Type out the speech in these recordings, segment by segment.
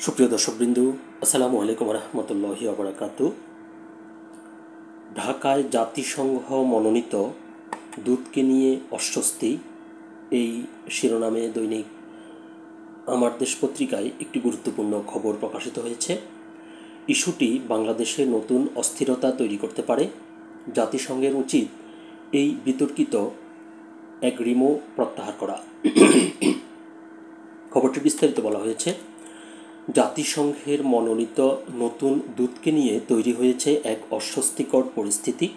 সুপ্রিয় দর্শকবৃন্দু, আসসালামু আলাইকুম রহমতুল্লাহি ওবারাকাতু। ঢাকায় জাতিসংঘ মনোনীত দূতকে নিয়ে অস্বস্তি, এই শিরোনামে দৈনিক আমার দেশ পত্রিকায় একটি গুরুত্বপূর্ণ খবর প্রকাশিত হয়েছে। ইস্যুটি বাংলাদেশে নতুন অস্থিরতা তৈরি করতে পারে। জাতিসংঘের উচিত এই বিতর্কিত এগ্রিমো প্রত্যাহার করা। খবরটি বিস্তারিত বলা হয়েছে, জাতিসংঘের মনোনীত নতুন দূতকে নিয়ে তৈরি হয়েছে এক অস্বস্তিকর পরিস্থিতি।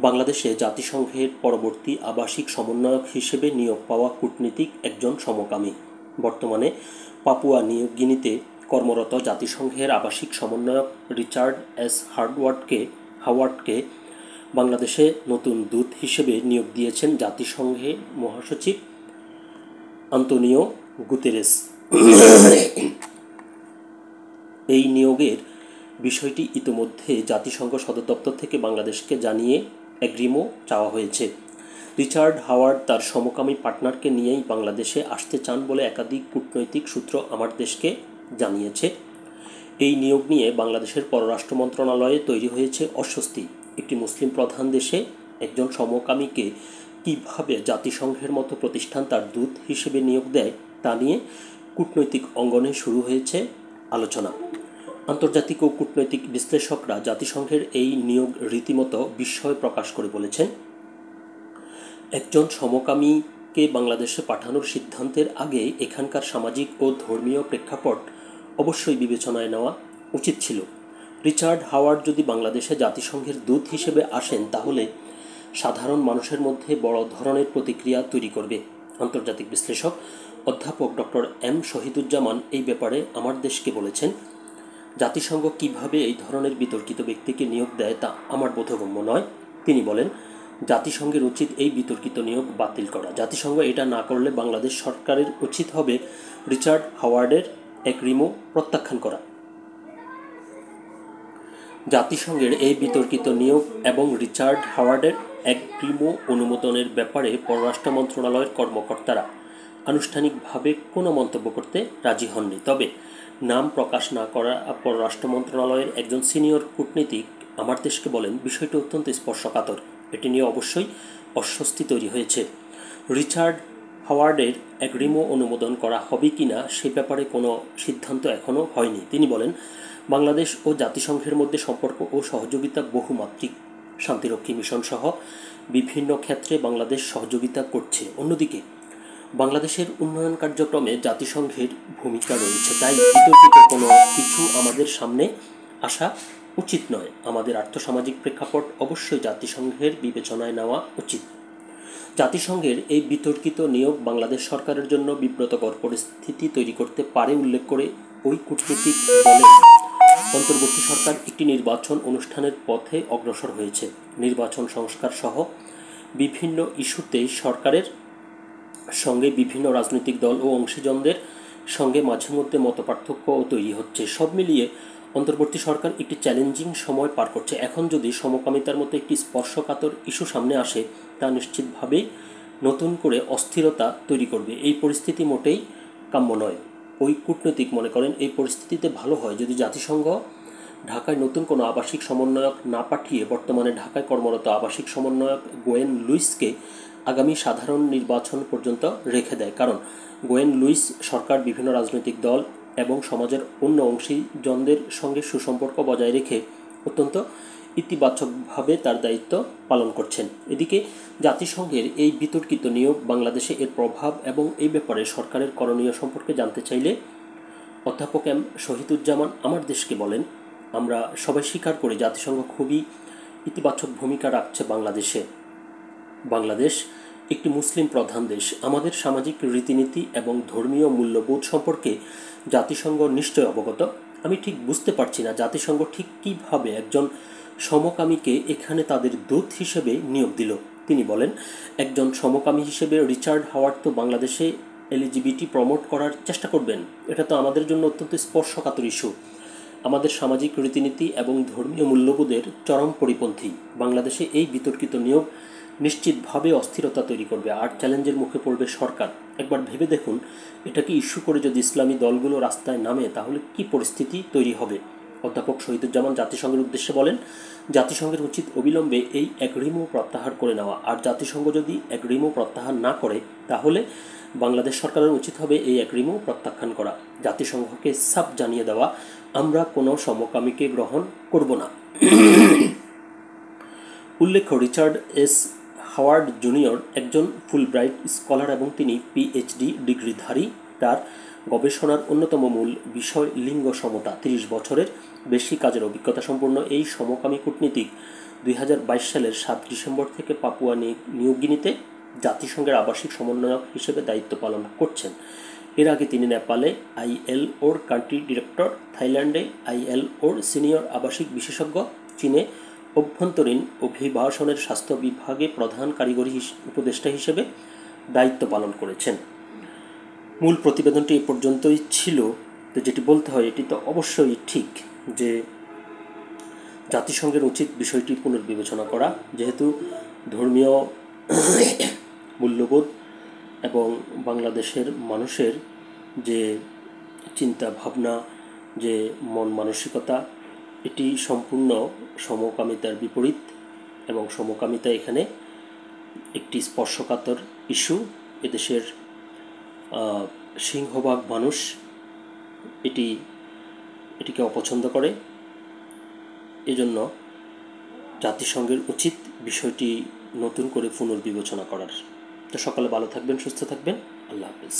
বাংলাদেশে জাতিসংঘের পরবর্তী আবাসিক সমন্বয়ক হিসেবে নিয়োগ পাওয়া কূটনীতিক একজন সমকামী। বর্তমানে পাপুয়া নিউ গিনিতে কর্মরত জাতিসংঘের আবাসিক সমন্বয়ক রিচার্ড এস হাওয়ার্ডকে বাংলাদেশে নতুন দূত হিসেবে নিয়োগ দিয়েছেন জাতিসংঘের মহাসচিব আন্তোনিও গুতেরেস। এই নিয়োগের বিষয়টি ইতোমধ্যে জাতিসংঘ সদর দপ্তর থেকে বাংলাদেশকে জানিয়ে এগ্রিমো চাওয়া হয়েছে। রিচার্ড হাওয়ার্ড তার সমকামী পার্টনারকে নিয়েই বাংলাদেশে আসতে চান বলে একাধিক কূটনৈতিক সূত্র আমার দেশকে জানিয়েছে। এই নিয়োগ নিয়ে বাংলাদেশের পররাষ্ট্র মন্ত্রণালয়ে তৈরি হয়েছে অস্বস্তি। একটি মুসলিম প্রধান দেশে একজন সমকামীকে কীভাবে জাতিসংঘের মতো প্রতিষ্ঠান তার দূত হিসেবে নিয়োগ দেয় তা নিয়ে কূটনৈতিক অঙ্গনে শুরু হয়েছে আলোচনা। আন্তর্জাতিক ও কূটনৈতিক বিশ্লেষকরা জাতিসংঘের এই নিয়োগ রীতিমতো বিস্ময় প্রকাশ করে বলেছেন, একজন সমকামীকে বাংলাদেশে পাঠানোর সিদ্ধান্তের আগে এখানকার সামাজিক ও ধর্মীয় প্রেক্ষাপট অবশ্যই বিবেচনায় নেওয়া উচিত ছিল। রিচার্ড হাওয়ার্ড যদি বাংলাদেশে জাতিসংঘের দূত হিসেবে আসেন তাহলে সাধারণ মানুষের মধ্যে বড় ধরনের প্রতিক্রিয়া তৈরি করবে। আন্তর্জাতিক বিশ্লেষক অধ্যাপক ডক্টর এম শহীদুজ্জামান এই ব্যাপারে আমার দেশকে বলেছেন, জাতিসংঘ কিভাবে এই ধরনের বিতর্কিত ব্যক্তিকে নিয়োগ দেয় তা আমার বোধগম্য নয়। তিনি বলেন, জাতিসংঘের উচিত এই বিতর্কিত নিয়োগ বাতিল করা। জাতিসংঘ এটা না করলে বাংলাদেশ সরকারের উচিত হবে রিচার্ড হাওয়ার্ডের এগ্রিমো প্রত্যাখ্যান করা। জাতিসংঘের এই বিতর্কিত নিয়োগ এবং রিচার্ড হাওয়ার্ডের এগ্রিমো অনুমোদনের ব্যাপারে পররাষ্ট্র মন্ত্রণালয়ের কর্মকর্তারা আনুষ্ঠানিকভাবে কোনো মন্তব্য করতে রাজি হননি। তবে নাম প্রকাশ না করা পররাষ্ট্র মন্ত্রণালয়ের একজন সিনিয়র কূটনীতিক আমার দেশকে বলেন, বিষয়টি অত্যন্ত স্পর্শকাতর। এটি নিয়ে অবশ্যই অস্বস্তি তৈরি হয়েছে। রিচার্ড হাওয়ার্ডের এগ্রিমো অনুমোদন করা হবে কি না সে ব্যাপারে কোনো সিদ্ধান্ত এখনও হয়নি। তিনি বলেন, বাংলাদেশ ও জাতিসংঘের মধ্যে সম্পর্ক ও সহযোগিতা বহুমাত্রিক। শান্তিরক্ষী মিশন সহ বিভিন্ন ক্ষেত্রে বাংলাদেশ সহযোগিতা করছে। অন্যদিকে বাংলাদেশের উন্নয়ন কার্যক্রমে জাতিসংঘের ভূমিকা রয়েছে, তাই বিতর্কিত কোনো কিছু আমাদের সামনে আসা উচিত নয়। আমাদের আর্থসামাজিক প্রেক্ষাপট অবশ্যই জাতিসংঘের বিবেচনায় নেওয়া উচিত। জাতিসংঘের এই বিতর্কিত নিয়োগ বাংলাদেশ সরকারের জন্য বিব্রতকর পরিস্থিতি তৈরি করতে পারে উল্লেখ করে ওই কূটনীতিক বলেন, অন্তর্বর্তী সরকার একটি নির্বাচন অনুষ্ঠানের পথে অগ্রসর হয়েছে। নির্বাচন সংস্কার সহ বিভিন্ন ইস্যুতে সরকারের সঙ্গে বিভিন্ন রাজনৈতিক দল ও অংশীজনদের সঙ্গে মাঝে মধ্যে মতপার্থক্যও তৈরি হচ্ছে। সব মিলিয়ে অন্তর্বর্তী সরকার একটি চ্যালেঞ্জিং সময় পার করছে। এখন যদি সমকামিতার মতো একটি স্পর্শকাতর ইস্যু সামনে আসে তা নিশ্চিতভাবেই নতুন করে অস্থিরতা তৈরি করবে। এই পরিস্থিতি মোটেই কাম্য নয়। ওই কূটনৈতিক মনে করেন, এই পরিস্থিতিতে ভালো হয় যদি জাতিসংঘ ঢাকায় নতুন কোনো আবাসিক সমন্বয়ক না পাঠিয়ে বর্তমানে ঢাকায় কর্মরত আবাসিক সমন্বয়ক গোয়েন লুইসকে আগামী সাধারণ নির্বাচন পর্যন্ত রেখে দেয়। কারণ গোয়েন লুইস সরকার, বিভিন্ন রাজনৈতিক দল এবং সমাজের অন্য অংশীজনদের সঙ্গে সুসম্পর্ক বজায় রেখে অত্যন্ত ইতিবাচকভাবে তার দায়িত্ব পালন করছেন। এদিকে জাতিসংঘের এই বিতর্কিত নিয়োগ বাংলাদেশে এর প্রভাব এবং এই ব্যাপারে সরকারের করণীয় সম্পর্কে জানতে চাইলে অধ্যাপক এম শহীদুজ্জামান আমার দেশকে বলেন, আমরা সবাই স্বীকার করি জাতিসংঘ খুবই ইতিবাচক ভূমিকা রাখছে বাংলাদেশে। বাংলাদেশ একটি মুসলিম প্রধান দেশ। আমাদের সামাজিক রীতিনীতি এবং ধর্মীয় মূল্যবোধ সম্পর্কে জাতিসংঘ নিশ্চয় অবগত। আমি ঠিক বুঝতে পারছি না জাতিসংঘ ঠিক কীভাবে একজন সমকামীকে এখানে তাদের দূত হিসেবে নিয়োগ দিল। তিনি বলেন, একজন সমকামী হিসেবে রিচার্ড হাওয়ার্ড তো বাংলাদেশে এলজিবিটি প্রমোট করার চেষ্টা করবেন। এটা তো আমাদের জন্য অত্যন্ত স্পর্শকাতর ইস্যু। আমাদের সামাজিক রীতিনীতি এবং ধর্মীয় মূল্যবোধের চরম পরিপন্থী। বাংলাদেশে এই বিতর্কিত নিয়োগ নিশ্চিতভাবে অস্থিরতা তৈরি করবে আর চ্যালেঞ্জের মুখে পড়বে সরকার। একবার ভেবে দেখুন, এটাকে ইস্যু করে যদি ইসলামী দলগুলো রাস্তায় নামে তাহলে কি পরিস্থিতি তৈরি হবে। অধ্যাপক শহীদুজ্জামান জাতিসংঘের উদ্দেশ্যে বলেন, জাতিসংঘের উচিত অবিলম্বে এই অ্যাগ্রিমো প্রত্যাহার করে নেওয়া, আর জাতিসংঘ যদি অ্যাগ্রিমো প্রত্যাহার না করে তাহলে বাংলাদেশ সরকারের উচিত হবে এই অ্যাগ্রিমো প্রত্যাখ্যান করা, জাতিসংঘকে সাফ জানিয়ে দেওয়া আমরা কোনো সমকামীকে গ্রহণ করব না। উল্লেখ্য, রিচার্ড এস হাওয়ার্ড জুনিয়র একজন ফুলব্রাইট স্কলার এবং তিনি পিএইচডি ডিগ্রিধারী। তার গবেষণার অন্যতম মূল বিষয় লিঙ্গ সমতা। 30 বছরের বেশি কাজের অভিজ্ঞতা সম্পন্ন এই সমকামী কূটনীতিক 2022 সালের 7 ডিসেম্বর থেকে পাপুয়া নিউ গিনিতে জাতিসংঘের আবাসিক সমন্বয়ক হিসেবে দায়িত্ব পালন করছেন। এর আগে তিনি নেপালে ILOর কান্ট্রি ডিরেক্টর, থাইল্যান্ডে ILOর সিনিয়র আবাসিক বিশেষজ্ঞ, চীনে অভ্যন্তরীণ অভিবাসনের স্বাস্থ্য বিভাগে প্রধান কারিগরি উপদেষ্টা হিসেবে দায়িত্ব পালন করেছেন। মূল প্রতিবেদনটি এ পর্যন্তই ছিল। তো যেটি বলতে হয় এটি তো অবশ্যই ঠিক যে জাতিসংঘের উচিত বিষয়টি পুনর্বিবেচনা করা, যেহেতু ধর্মীয় মূল্যবোধ এবং বাংলাদেশের মানুষের যে চিন্তা ভাবনা, যে মন মানসিকতা, এটি সম্পূর্ণ সমকামিতার বিপরীত এবং সমকামিতা এখানে একটি স্পর্শকাতর ইস্যু। এদেশের সিংহভাগ মানুষ এটিকে অপছন্দ করে। এজন্য জাতিসংঘের উচিত বিষয়টি নতুন করে পুনর্বিবেচনা করার। তো সকালে ভালো থাকবেন, সুস্থ থাকবেন, আল্লাহ হাফেজ।